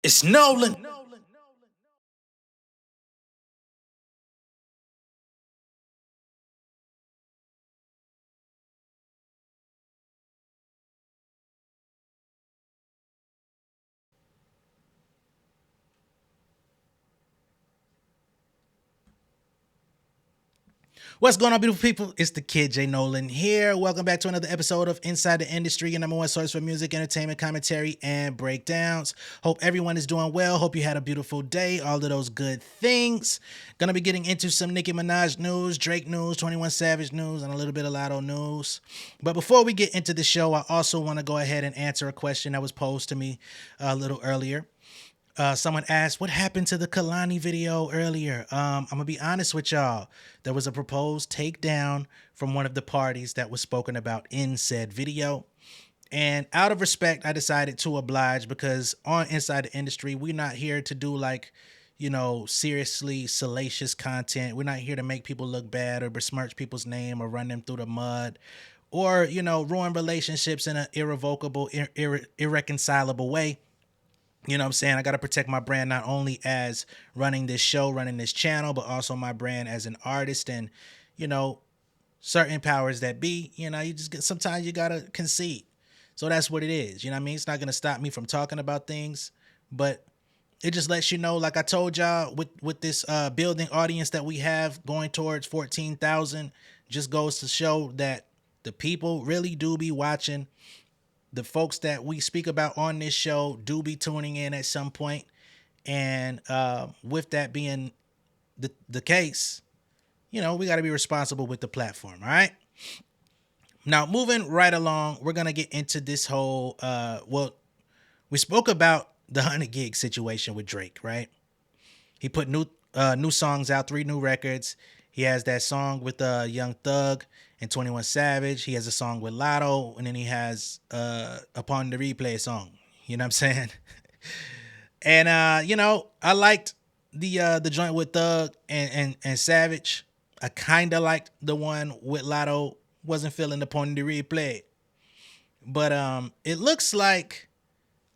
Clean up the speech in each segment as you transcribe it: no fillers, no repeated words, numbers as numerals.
It's Nolan. What's going on, beautiful people? It's the kid J Nolan here. Welcome back to another episode of Inside the Industry, your number one source for music, entertainment, commentary, and breakdowns. Hope everyone is doing well. Hope you had a beautiful day. All of those good things. Gonna be getting into some Nicki Minaj news, Drake news, 21 Savage news, and a little bit of Latto news. But before we get into the show, I also want to go ahead and answer a question that was posed to me a little earlier. Someone asked, what happened to the Kalani video earlier? I'm going to be honest with y'all. There was a proposed takedown from one of the parties that was spoken about in said video. And out of respect, I decided to oblige because on Inside the Industry, we're not here to do seriously salacious content. We're not here to make people look bad or besmirch people's name or run them through the mud or, ruin relationships in an irrevocable, irreconcilable way. You know what I'm saying? I got to protect my brand not only as running this show, running this channel, but also my brand as an artist and, you know, certain powers that be. You just get, sometimes you got to concede. So that's what it is. You know what I mean? It's not going to stop me from talking about things, but it just lets you know, like I told y'all, with this building audience that we have going towards 14,000, just goes to show that the people really do be watching. The folks that we speak about on this show do be tuning in at some point. And with that being the case, we got to be responsible with the platform. All right. Now, moving right along, we're going to get into this whole, we spoke about the 100 gig situation with Drake, right? He put new songs out, 3 new records. He has that song with Young Thug and 21 Savage. He has a song with Latto, and then he has Upon the Replay song. You know what I'm saying? And I liked the joint with Thug and Savage. I kind of liked the one with Latto. Wasn't feeling Upon the Replay, but it looks like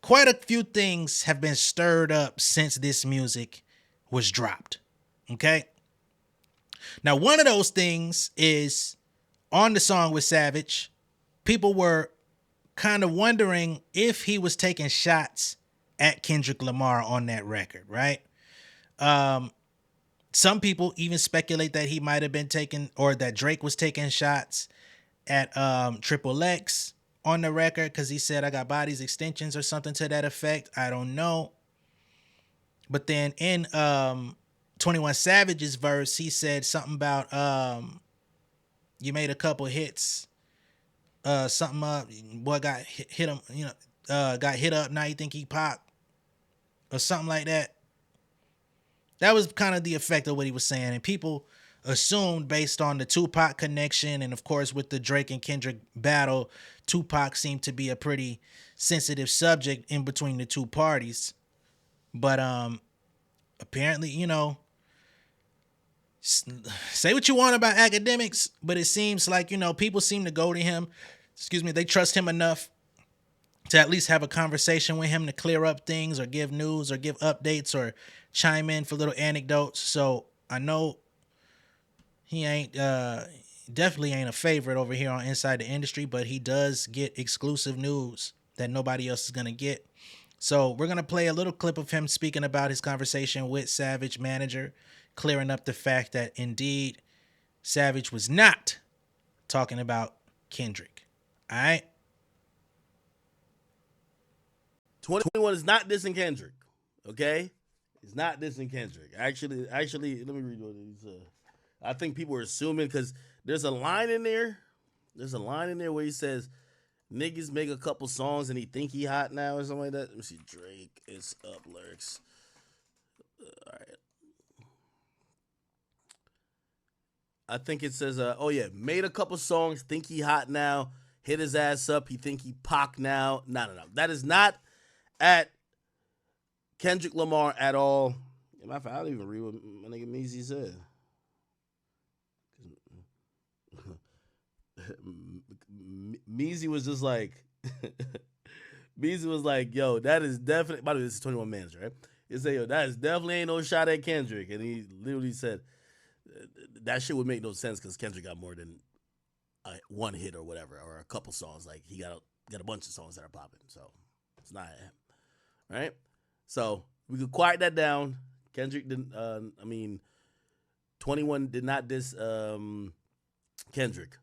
quite a few things have been stirred up since this music was dropped. Okay. Now, one of those things is on the song with Savage, people were kind of wondering if he was taking shots at Kendrick Lamar on that record, right? Um, some people even speculate that he might have been taking, or that Drake was taking shots at Triple X on the record because he said, I got bodies extensions or something to that effect. I don't know. But then in 21 Savage's verse, he said something about you made a couple hits, something up, boy got hit him, got hit up. Now you think he popped or something like that. That was kind of the effect of what he was saying, and people assumed based on the Tupac connection, and of course with the Drake and Kendrick battle, Tupac seemed to be a pretty sensitive subject in between the two parties. But apparently, say what you want about academics, but it seems like, people seem to go to him, they trust him enough to at least have a conversation with him to clear up things or give news or give updates or chime in for little anecdotes. So I know he ain't definitely ain't a favorite over here on Inside the Industry, but he does get exclusive news that nobody else is gonna get. So we're gonna play a little clip of him speaking about his conversation with Savage manager, clearing up the fact that indeed Savage was not talking about Kendrick. All right. 21 is not dissing Kendrick. Okay? It's not dissing Kendrick. Actually, let me read what he said. I think people are assuming because there's a line in there. There's a line in there where he says, niggas make a couple songs and he think he hot now or something like that. Let me see. Drake is up lyrics. All right. I think it says, oh yeah, made a couple songs, think he hot now, hit his ass up, he think he Pac now. No. That is not at Kendrick Lamar at all. Matter of fact, I don't even read what my nigga Meezy said. Meezy was just like, Beezy was like, "Yo, that is definitely." By the way, this is 21 Mans, right? He said, "Yo, that is definitely ain't no shot at Kendrick," and he literally said that shit would make no sense because Kendrick got more than one hit or whatever, or a couple songs. Like he got a bunch of songs that are popping, so it's not him, right? So we could quiet that down. Kendrick didn't. 21 did not diss Kendrick.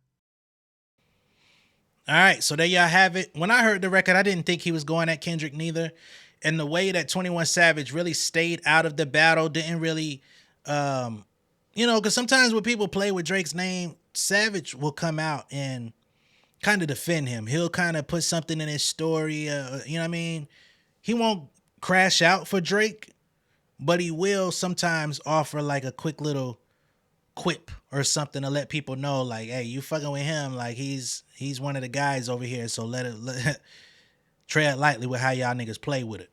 All right, so there y'all have it. When I heard the record, I didn't think he was going at Kendrick neither. And the way that 21 Savage really stayed out of the battle, didn't really, because sometimes when people play with Drake's name, Savage will come out and kind of defend him. He'll kind of put something in his story. You know what I mean? He won't crash out for Drake, but he will sometimes offer like a quick little quip or something to let people know, like, hey, you fucking with him, like he's one of the guys over here, so let tread lightly with how y'all niggas play with it.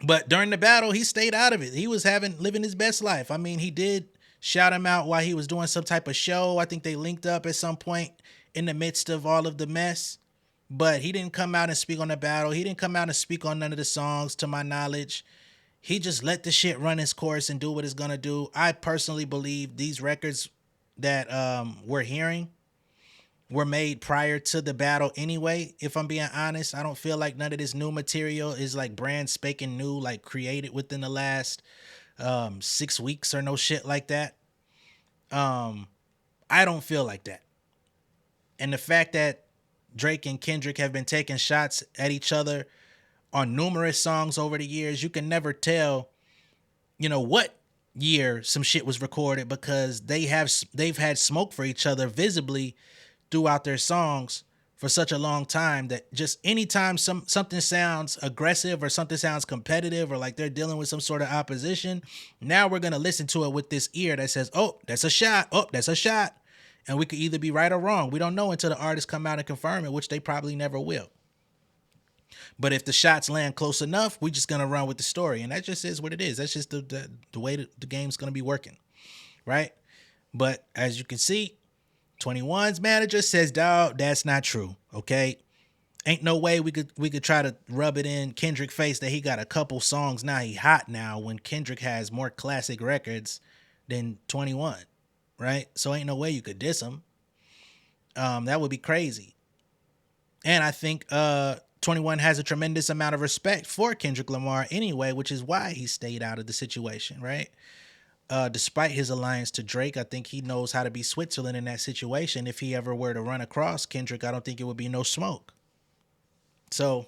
But during the battle, he stayed out of it. He was living his best life. I mean, he did shout him out while he was doing some type of show. I think they linked up at some point in the midst of all of the mess. But he didn't come out and speak on the battle. He didn't come out and speak on none of the songs, to my knowledge. He just let the shit run its course and do what it's gonna do. I personally believe these records that we're hearing were made prior to the battle anyway. If I'm being honest, I don't feel like none of this new material is like brand spanking new, like created within the last 6 weeks or no shit like that. I don't feel like that. And the fact that Drake and Kendrick have been taking shots at each other on numerous songs over the years, you can never tell, what year some shit was recorded, because they've had smoke for each other visibly throughout their songs for such a long time, that just anytime something sounds aggressive or something sounds competitive or like they're dealing with some sort of opposition, now we're going to listen to it with this ear that says, oh, that's a shot. Oh, that's a shot. And we could either be right or wrong. We don't know until the artists come out and confirm it, which they probably never will. But if the shots land close enough, we're just going to run with the story. And that just is what it is. That's just the way the game's going to be working. Right? But as you can see, 21's manager says, dawg, that's not true. Okay? Ain't no way we could try to rub it in Kendrick's face that he got a couple songs now, he hot now, when Kendrick has more classic records than 21. Right? So ain't no way you could diss him. That would be crazy. And I think 21 has a tremendous amount of respect for Kendrick Lamar anyway, which is why he stayed out of the situation, right? Despite his alliance to Drake, I think he knows how to be Switzerland in that situation. If he ever were to run across Kendrick, I don't think it would be no smoke. So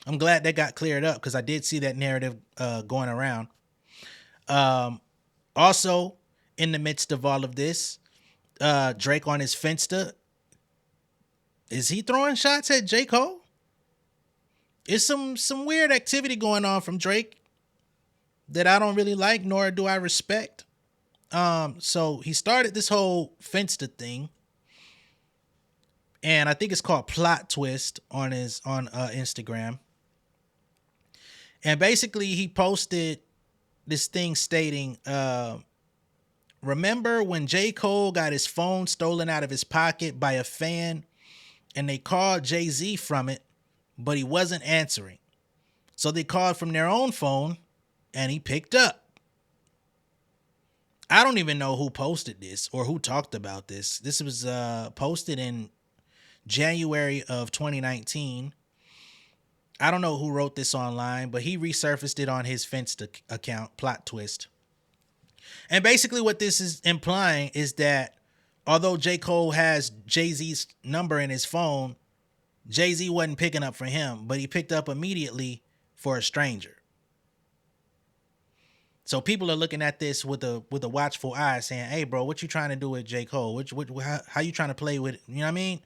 I'm glad that got cleared up, because I did see that narrative going around. Also, in the midst of all of this, Drake on his Finsta, is he throwing shots at J. Cole? It's some weird activity going on from Drake that I don't really like, nor do I respect. So he started this whole Finsta thing, and I think it's called Plot Twist on Instagram. And basically, he posted this thing stating, remember when J. Cole got his phone stolen out of his pocket by a fan, and they called Jay-Z from it, but he wasn't answering. So they called from their own phone, and he picked up. I don't even know who posted this or who talked about this. This was posted in January of 2019. I don't know who wrote this online, but he resurfaced it on his Finsta account, Plot Twist. And basically what this is implying is that although J. Cole has Jay-Z's number in his phone, Jay-Z wasn't picking up for him, but he picked up immediately for a stranger. So people are looking at this with a watchful eye, saying, hey, bro, what you trying to do with J. Cole? How you trying to play with it? You know what I mean?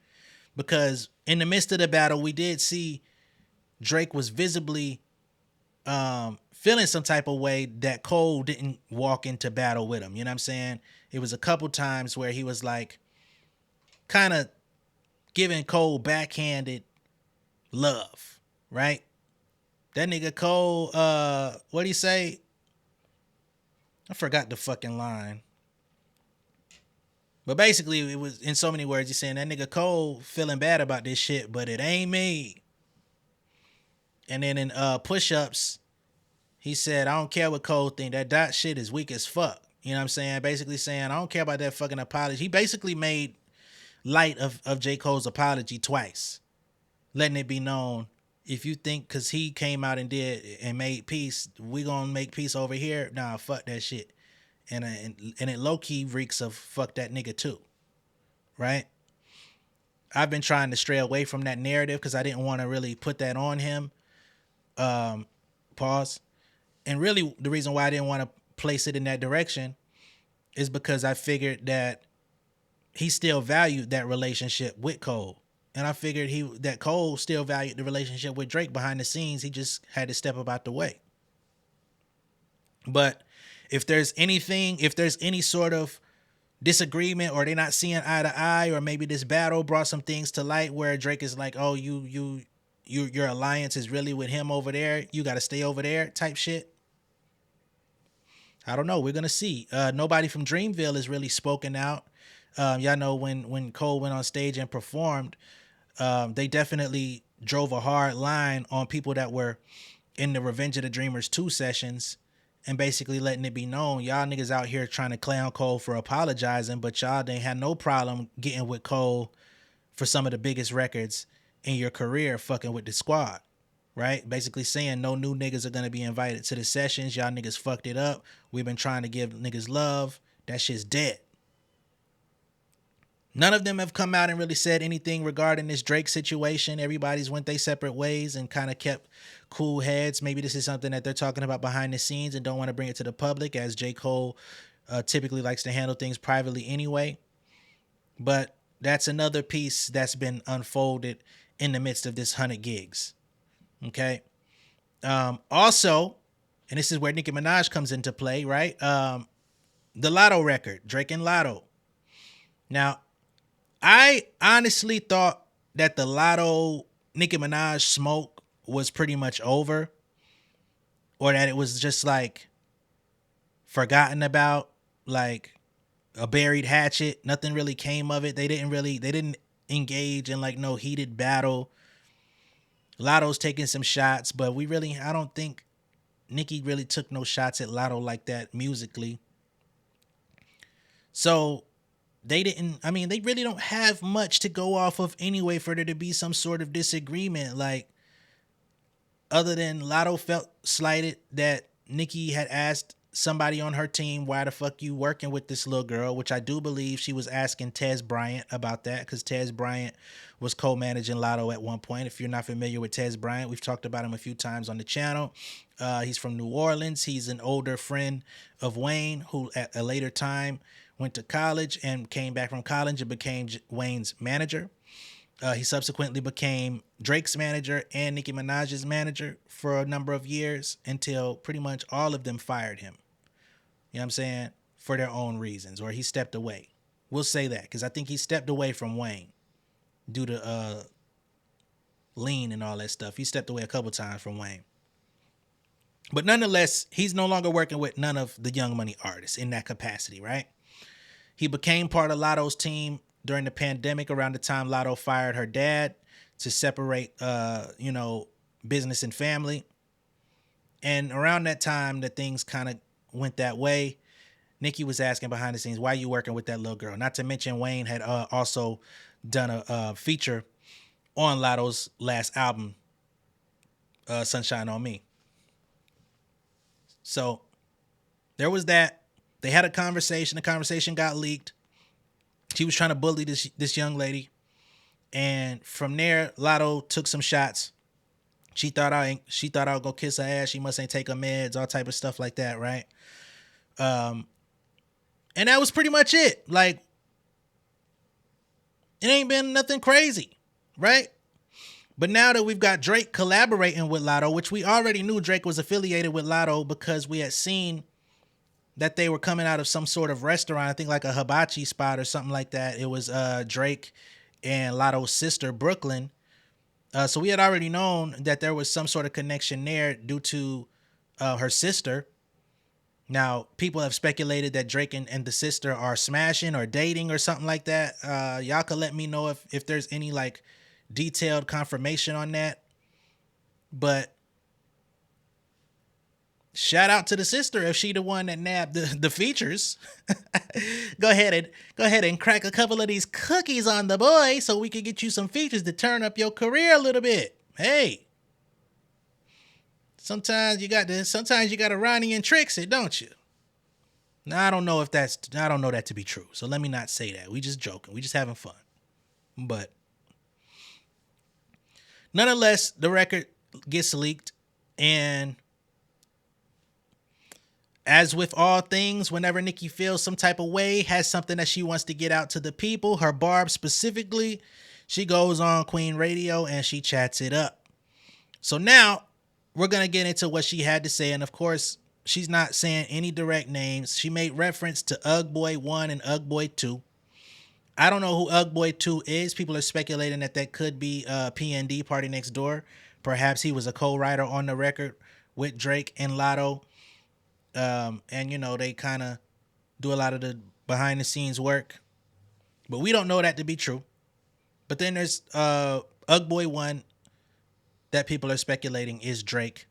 Because in the midst of the battle, we did see Drake was visibly feeling some type of way that Cole didn't walk into battle with him. You know what I'm saying? It was a couple times where he was like kind of giving Cole backhanded love, right? That nigga Cole, what'd he say? I forgot the fucking line. But basically, it was in so many words. He's saying that nigga Cole feeling bad about this shit, but it ain't me. And then in push ups, he said, I don't care what Cole think. That dot shit is weak as fuck. You know what I'm saying? Basically saying, I don't care about that fucking apology. He basically made light of J. Cole's apology twice, letting it be known, if you think because he came out and did and made peace, we gonna make peace over here. Nah, fuck that shit. And it low key reeks of fuck that nigga too, right? I've been trying to stray away from that narrative because I didn't want to really put that on him. Pause. And really, the reason why I didn't want to place it in that direction is because I figured that he still valued that relationship with Cole. And I figured that Cole still valued the relationship with Drake behind the scenes. He just had to step up out the way. But if there's any sort of disagreement, or they're not seeing eye to eye, or maybe this battle brought some things to light where Drake is like, oh, your alliance is really with him over there, you got to stay over there type shit. I don't know. We're going to see. Nobody from Dreamville has really spoken out. Y'all know when Cole went on stage and performed, they definitely drove a hard line on people that were in the Revenge of the Dreamers 2 sessions, and basically letting it be known, y'all niggas out here trying to clown Cole for apologizing, but y'all didn't have no problem getting with Cole for some of the biggest records in your career, fucking with the squad, right? Basically saying no new niggas are going to be invited to the sessions. Y'all niggas fucked it up. We've been trying to give niggas love. That shit's dead. None of them have come out and really said anything regarding this Drake situation. Everybody's went their separate ways and kind of kept cool heads. Maybe this is something that they're talking about behind the scenes and don't want to bring it to the public, as J. Cole typically likes to handle things privately anyway. But that's another piece that's been unfolded in the midst of this 100 gigs. Okay. Also, and this is where Nicki Minaj comes into play, right? The Latto record, Drake and Latto. Now, I honestly thought that the Latto Nicki Minaj smoke was pretty much over, or that it was just like forgotten about, like a buried hatchet. Nothing really came of it. They didn't engage in like no heated battle. Latto's taking some shots, but I don't think Nicki really took no shots at Latto like that musically. So they really don't have much to go off of anyway for there to be some sort of disagreement. Like, other than Latto felt slighted that Nicki had asked somebody on her team, why the fuck you working with this little girl, which I do believe she was asking Tez Bryant about that, because Tez Bryant was co-managing Latto at one point. If you're not familiar with Tez Bryant, we've talked about him a few times on the channel. He's from New Orleans. He's an older friend of Wayne, who at a later time went to college and came back from college and became Wayne's manager. He subsequently became Drake's manager and Nicki Minaj's manager for a number of years, until pretty much all of them fired him. You know what I'm saying? For their own reasons, or he stepped away. We'll say that, because I think he stepped away from Wayne due to lean and all that stuff. He stepped away a couple times from Wayne. But nonetheless, he's no longer working with none of the Young Money artists in that capacity, right? He became part of Latto's team during the pandemic, around the time Latto fired her dad, to separate, business and family. And around that time that things kind of went that way, Nicki was asking behind the scenes, why are you working with that little girl? Not to mention Wayne had also done a feature on Latto's last album, Sunshine on Me. So there was that. They had a conversation. The conversation got leaked. She was trying to bully this young lady. And from there, Latto took some shots. She thought I would go kiss her ass. She must ain't take her meds, all type of stuff like that, right? And that was pretty much it. Like, it ain't been nothing crazy, right? But now that we've got Drake collaborating with Latto, which we already knew Drake was affiliated with Latto because we had seen that they were coming out of some sort of restaurant, I think like a hibachi spot or something like that. It was Drake and Latto's sister, Brooklyn. So we had already known that there was some sort of connection there due to her sister. Now, people have speculated that Drake and the sister are smashing or dating or something like that. Y'all can let me know if there's any like detailed confirmation on that. But shout out to the sister if she the one that nabbed the features. Go ahead and crack a couple of these cookies on the boy so we can get you some features to turn up your career a little bit. Hey, sometimes you got to Ronnie and Tricks it, don't you? Now I don't know that to be true. So let me not say that. We just joking. We just having fun. But nonetheless, the record gets leaked, and as with all things, whenever Nicki feels some type of way, has something that she wants to get out to the people, her barb specifically, she goes on Queen Radio and she chats it up. So now we're going to get into what she had to say. And of course, she's not saying any direct names. She made reference to Ugg Boy 1 and Ugg Boy 2. I don't know who Ugg Boy 2 is. People are speculating that could be PND, Party Next Door. Perhaps he was a co-writer on the record with Drake and Latto. And, they kind of do a lot of the behind the scenes work. But we don't know that to be true. But then there's Ugg Boy 1 that people are speculating is Drake.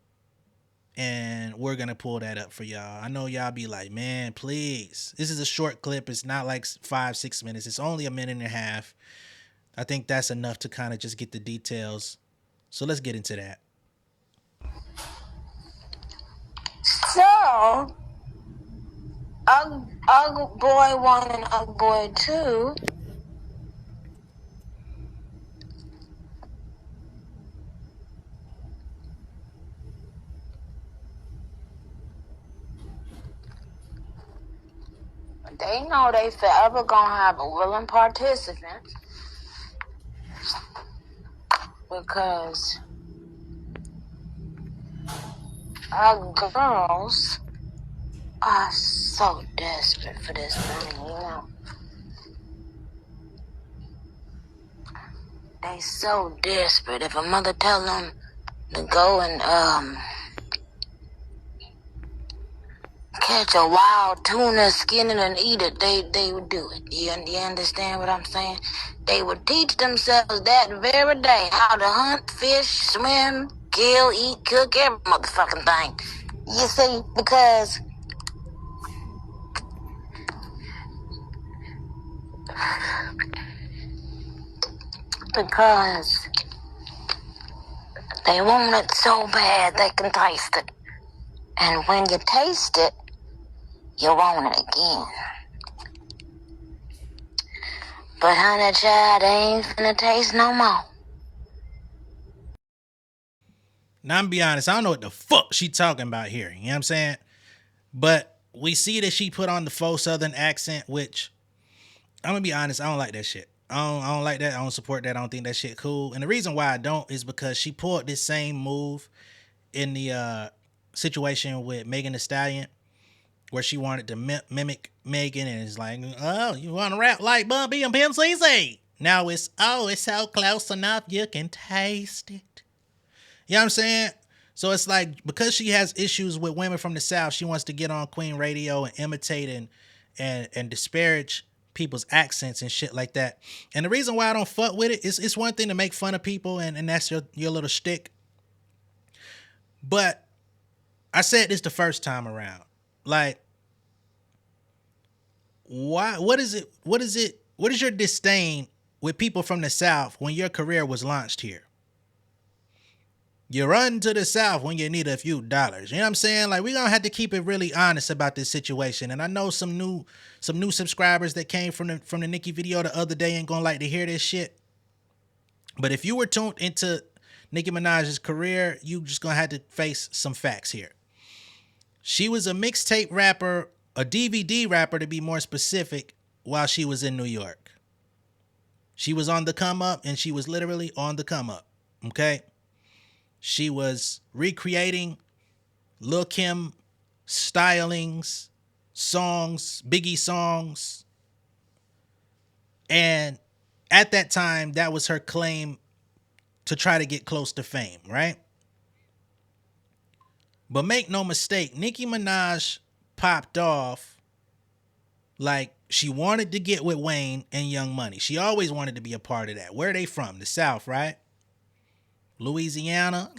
And we're going to pull that up for y'all. I know y'all be like, man, please. This is a short clip. It's not like 5-6 minutes. It's only a minute and a half. I think that's enough to kind of just get the details. So let's get into that. So, Ugg Boy 1 and Ugg Boy 2 they know they forever gonna have a willing participant because our girls are so desperate for this money, They so desperate. If a mother tell them to go and catch a wild tuna, skin it and eat it, they would do it. You understand what I'm saying? They would teach themselves that very day how to hunt, fish, swim, kill, eat, cook, every motherfucking thing. You see, because they want it so bad they can taste it. And when you taste it, you want it again. But honey child, they ain't finna taste no more. Now, I'm gonna be honest, I don't know what the fuck she talking about here. You know what I'm saying? But we see that she put on the faux Southern accent, which I'm gonna be honest, I don't like that shit. I don't like that. I don't support that. I don't think that shit cool. And the reason why I don't is because she pulled this same move in the situation with Megan Thee Stallion, where she wanted to mimic Megan, and it's like, oh, you want to rap like Bun B and Pimp CC? Now it's so close enough you can taste it. You know what I'm saying? So it's like, because she has issues with women from the South, she wants to get on Queen Radio and imitate and disparage people's accents and shit like that. And the reason why I don't fuck with it is, it's one thing to make fun of people and that's your little shtick. But I said this the first time around. Like, why? What is it? What is your disdain with people from the South when your career was launched here? You run to the South when you need a few dollars. You know what I'm saying? Like, we're going to have to keep it really honest about this situation. And I know some new subscribers that came from the Nicki video the other day ain't going to like to hear this shit. But if you were tuned into Nicki Minaj's career, you just going to have to face some facts here. She was a mixtape rapper, a DVD rapper to be more specific, while she was in New York. She was on the come up, and she was literally on the come up. Okay? She was recreating Lil' Kim stylings, songs, Biggie songs. And at that time, that was her claim to try to get close to fame, right? But make no mistake, Nicki Minaj popped off like she wanted to get with Wayne and Young Money. She always wanted to be a part of that. Where are they from? The South, right? Louisiana.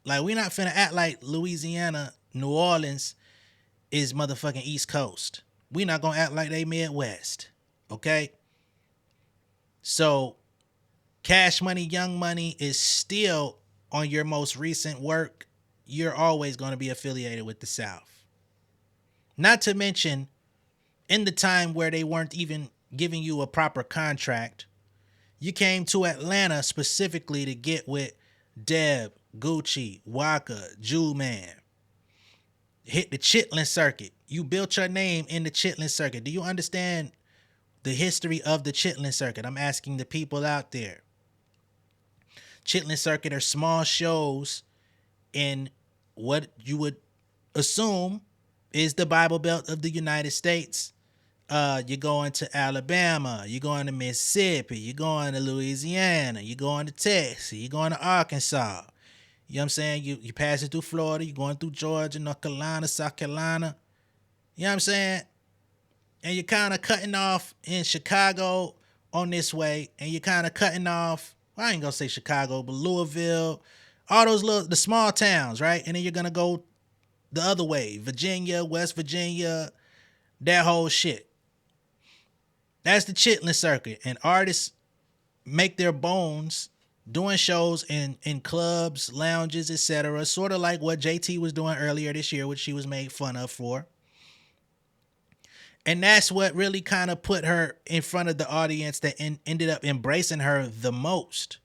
Like, we not finna act like Louisiana, New Orleans is motherfucking East Coast. We not gonna act like they Midwest. Okay? So Cash Money, Young Money is still on your most recent work. You're always gonna be affiliated with the South. Not to mention, in the time where they weren't even giving you a proper contract, you came to Atlanta specifically to get with Deb, Gucci, Waka, Jew Man. Hit the Chitlin circuit. You built your name in the Chitlin circuit. Do you understand the history of the Chitlin circuit? I'm asking the people out there. Chitlin circuit are small shows in what you would assume is the Bible Belt of the United States. You're going to Alabama, you're going to Mississippi, you're going to Louisiana, you're going to Texas, you're going to Arkansas. You know what I'm saying? You passing through Florida, you're going through Georgia, North Carolina, South Carolina. You know what I'm saying? And you're kind of cutting off in Chicago on this way, and you're kind of cutting off, well, I ain't gonna say Chicago, but Louisville, all those the small towns, right? And then you're gonna go the other way, Virginia, West Virginia, that whole shit. That's the Chitlin circuit, and artists make their bones doing shows in clubs, lounges, etc. Sort of like what JT was doing earlier this year, which she was made fun of for. And that's what really kind of put her in front of the audience that ended up embracing her the most,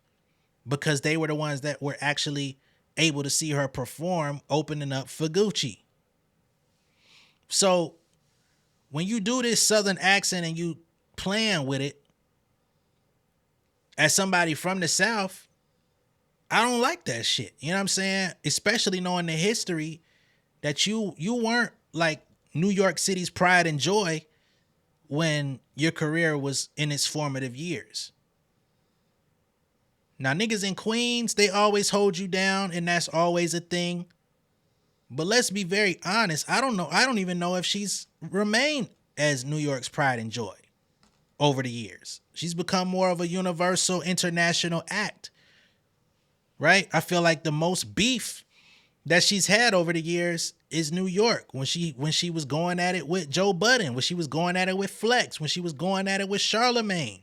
because they were the ones that were actually able to see her perform, opening up for Gucci. So when you do this Southern accent and you playing with it as somebody from the South, I don't like that shit. You know what I'm saying? Especially knowing the history that you weren't like New York City's pride and joy when your career was in its formative years. Now, niggas in Queens, they always hold you down, and that's always a thing. But let's be very honest. I don't know. I don't even know if she's remained as New York's pride and joy over the years. She's become more of a universal international act, right? I feel like the most beef that she's had over the years is New York, when she was going at it with Joe Budden, when she was going at it with Flex, when she was going at it with Charlemagne.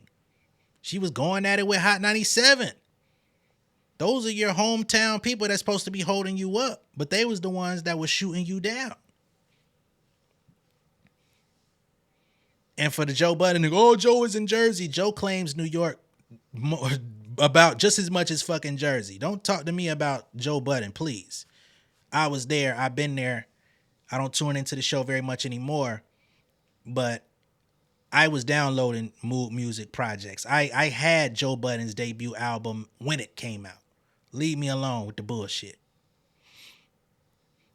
She was going at it with Hot 97. Those are your hometown people that's supposed to be holding you up, but they was the ones that were shooting you down. And for the Joe Budden, oh, Joe is in Jersey. Joe claims New York about just as much as fucking Jersey. Don't talk to me about Joe Budden, please. I was there. I've been there. I don't tune into the show very much anymore, but I was downloading mood music projects. I had Joe Budden's debut album when it came out. Leave me alone with the bullshit.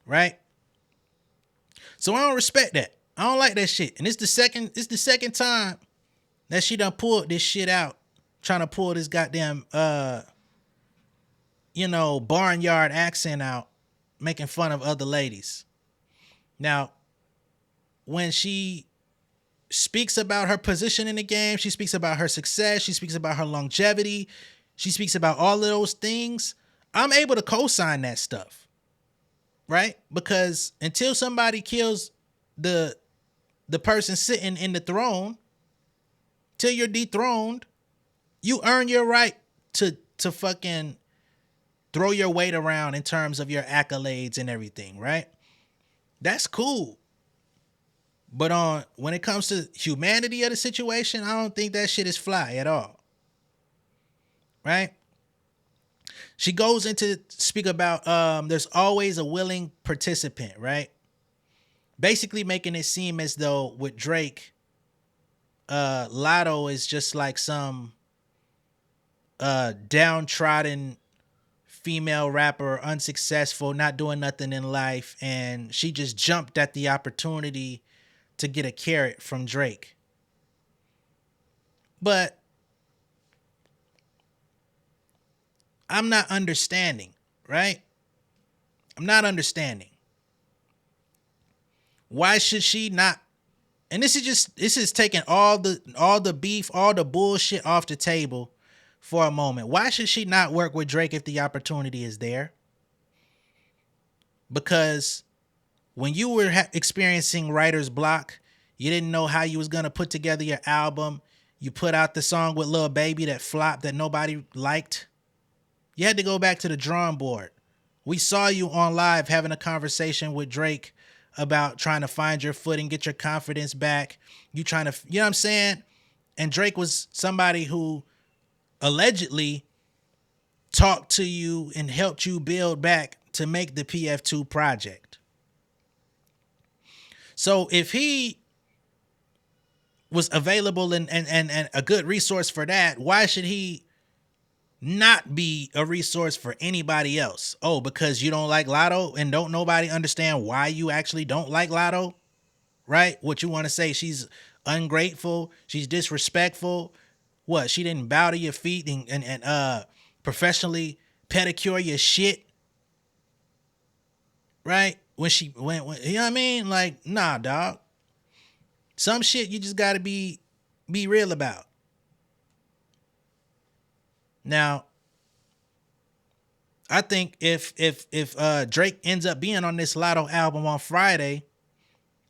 Right? So I don't respect that. I don't like that shit. And it's the second time that she done pulled this shit out, trying to pull this goddamn barnyard accent out, making fun of other ladies. Now, when she speaks about her position in the game, she speaks about her success, she speaks about her longevity, she speaks about all of those things, I'm able to co-sign that stuff, right? Because until somebody kills the person sitting in the throne, till you're dethroned, you earn your right to fucking throw your weight around in terms of your accolades and everything, right? That's cool. But when it comes to humanity of the situation, I don't think that shit is fly at all. Right? She goes into speak about there's always a willing participant, right? Basically making it seem as though with Drake, Latto is just like some downtrodden female rapper, unsuccessful, not doing nothing in life, and she just jumped at the opportunity to get a carrot from Drake. But I'm not understanding, right? I'm not understanding. Why should she not? And this is taking all the beef, all the bullshit off the table for a moment. Why should she not work with Drake if the opportunity is there? Because when you were experiencing writer's block, you didn't know how you was going to put together your album. You put out the song with Lil Baby that flopped, that nobody liked. You had to go back to the drawing board. We saw you on live having a conversation with Drake about trying to find your footing, get your confidence back. You trying to, you know what I'm saying? And Drake was somebody who allegedly talked to you and helped you build back to make the PF2 project. So if he was available and a good resource for that, why should he not be a resource for anybody else? Oh, because you don't like Latto and don't nobody understand why you actually don't like Latto, right? What you want to say, she's ungrateful, she's disrespectful. What, she didn't bow to your feet and professionally pedicure your shit, right? When you know what I mean? Like, nah, dog. Some shit you just gotta be real about. Now, I think if Drake ends up being on this Latto album on Friday,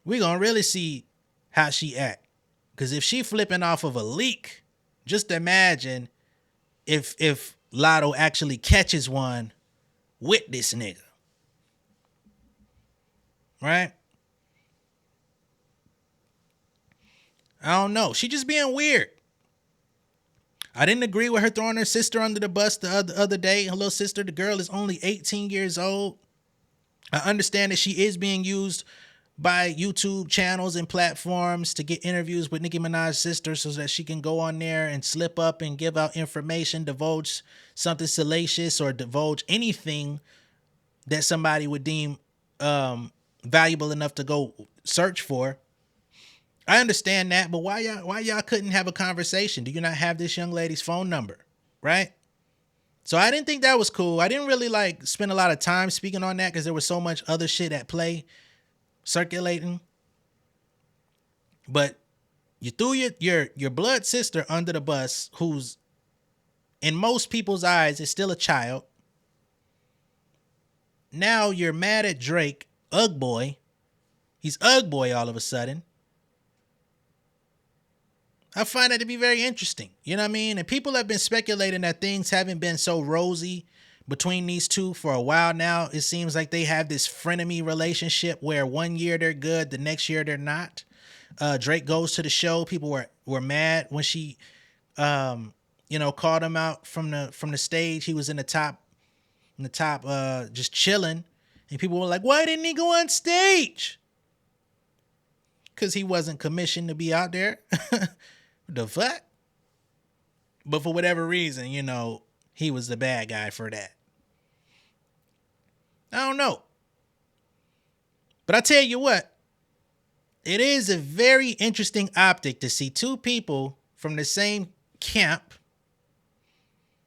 we're gonna really see how she act. Because if she flipping off of a leak, just imagine if Latto actually catches one with this nigga. Right? I don't know. She just being weird. I didn't agree with her throwing her sister under the bus the other day. Her little sister, the girl is only 18 years old. I understand that she is being used by YouTube channels and platforms to get interviews with Nicki Minaj's sister so that she can go on there and slip up and give out information, divulge something salacious or divulge anything that somebody would deem valuable enough to go search for. I understand that, but why y'all couldn't have a conversation? Do you not have this young lady's phone number? Right? So I didn't think that was cool. I didn't really like spend a lot of time speaking on that because there was so much other shit at play circulating. But you threw your blood sister under the bus, who's in most people's eyes is still a child. Now you're mad at Drake, Ugg Boy. He's Ugg Boy all of a sudden. I find that to be very interesting. You know what I mean? And people have been speculating that things haven't been so rosy between these two for a while now. It seems like they have this frenemy relationship where one year they're good, the next year they're not. Drake goes to the show. People were mad when she, called him out from the stage. He was in the top, just chilling. And people were like, why didn't he go on stage? Because he wasn't commissioned to be out there. The fuck? But for whatever reason, he was the bad guy for that. I don't know. But I tell you what, it is a very interesting optic to see two people from the same camp,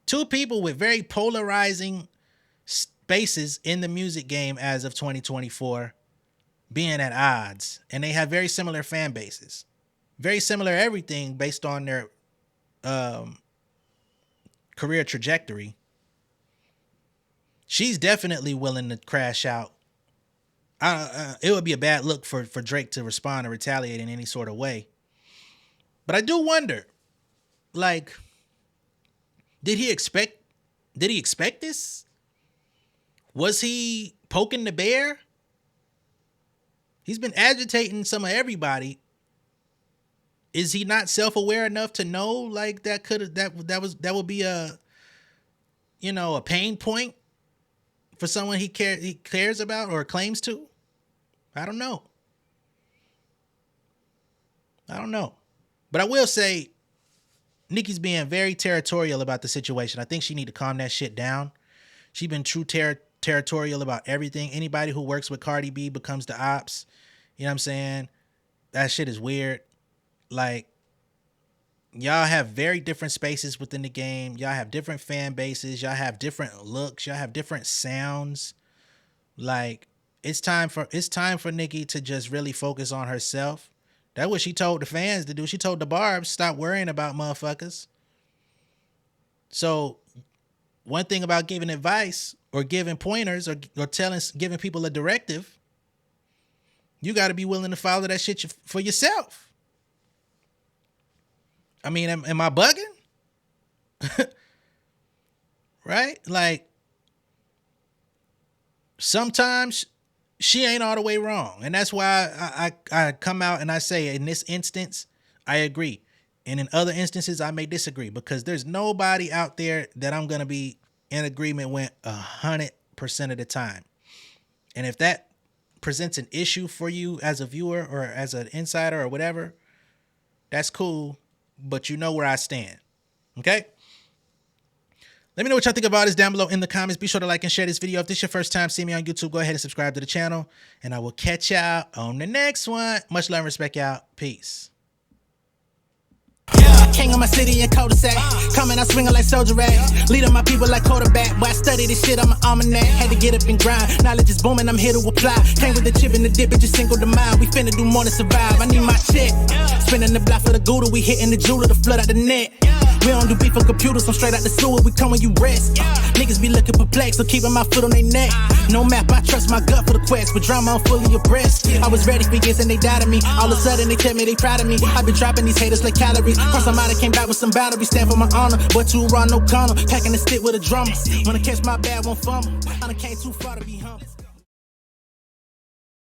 two people with very polarizing spaces in the music game as of 2024 being at odds. And they have very similar fan bases. Very similar everything based on their career trajectory. She's definitely willing to crash out. It would be a bad look for Drake to respond or retaliate in any sort of way. But I do wonder, like, did he expect this? Was he poking the bear? He's been agitating some of everybody. Is he not self-aware enough to know like that would be a pain point for someone he cares about or claims to? I don't know. But I will say Nicki's being very territorial about the situation. I think she need to calm that shit down. She's been true territorial about everything. Anybody who works with Cardi B becomes the ops. You know what I'm saying? That shit is weird. Like, y'all have very different spaces within the game. Y'all have different fan bases. Y'all have different looks. Y'all have different sounds. Like, it's time for Nicki to just really focus on herself. That's what she told the fans to do. She told the Barbs, stop worrying about motherfuckers. So one thing about giving advice or giving pointers or giving people a directive, you got to be willing to follow that shit for yourself. I mean, am I bugging? Right? Like, sometimes she ain't all the way wrong. And that's why I come out and I say, in this instance, I agree. And in other instances, I may disagree, because there's nobody out there that I'm going to be in agreement with 100% of the time. And if that presents an issue for you as a viewer or as an insider or whatever, that's cool. But you know where I stand. Okay? Let me know what y'all think about this down below in the comments. Be sure to like and share this video. If this is your first time seeing me on YouTube, go ahead and subscribe to the channel. And I will catch y'all on the next one. Much love and respect, y'all. Peace. King of my city and cul-de-sac. Coming out swinging like soldier rags. Leading my people like quarterback. Boy, I study this shit on my almanac. Had to get up and grind. Knowledge is booming, I'm here to apply. Came with the chip and the dip, it just single the mind. We finna do more than survive. I need my check. Spinning the block for the Gouda. We hitting the jeweler to flood out the net. We don't do beef on computers, I'm straight out the sewer. We come when you rest. Niggas be looking perplexed, so keeping my foot on their neck. No map, I trust my gut for the quest. With drama, I'm fully abreast. I was ready for years and they doubted me. All of a sudden they tell me they proud of me. I've been dropping these haters like calories. Cross them out, I came back with some boundaries. Stand for my honor, but too raw, no corner. Packing the stick with a drummer. Wanna catch my bad, won't fumble. I done came too far to be humble.